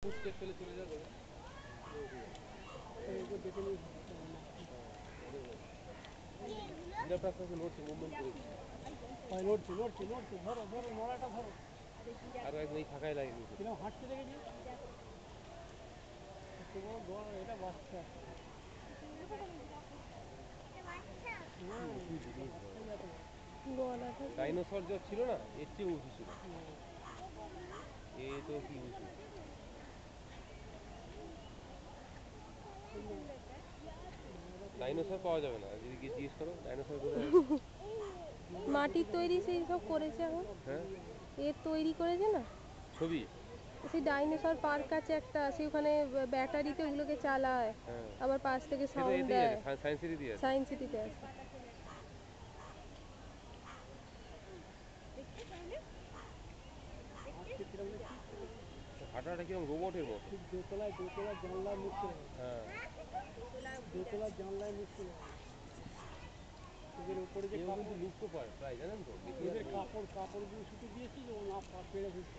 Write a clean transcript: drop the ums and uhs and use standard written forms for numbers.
Footstep ফেলে চলে যাবে। নিরাপত্তাকে নড়ছে, মুভমেন্ট করেছে। নড়ছে নড়ছে নড়ছে, ধরো ধরো, নড়াটা ধরো। আরো এক নেই, থাকায় লাগেনি। কিরকম হাঁটতে দেখেছি। এটা বাচ্চা। ডাইনোসর যা ছিল না, এর চেয়ে উঁচু ছিল। এ তো কি উঁচু। ডাইনোসর পাওয়া যাবে না, যদি গিয়ে জিজ্ঞেস করো ডাইনোসর কোথায় আছে। মাটির তৈরি সেই সব করেছে এখন। হ্যাঁ, এর তৈরি করেছে না, ছবি। সেই ডাইনোসর পার্ক আছে একটা, সেই ওখানে ব্যাটারিতে ওগুলোকে চালায়, হ্যাঁ, আবার পাশ থেকে সে তো সাউন্ড এতেই দেয়। আছে, সায়েন্স সিটিতেই আছে। সায়েন্স সিটিতে আছে। হাঁটাটা কিরকম রোবটের মতো। ঠিক দোতলায় দোতলার জানলায় মুখ চলে গেছে। হ্যাঁ, দোতলার জানলায় মুখ চলে গেছে। এদের উপরে যে কেউ কিন্তু কাপড়, লুপ্ত পায় প্রায়, জানেন তো। এদের কাপড়গুলো শুকিয়ে দিয়েছি যে ও না পেড়ে ফেলছে।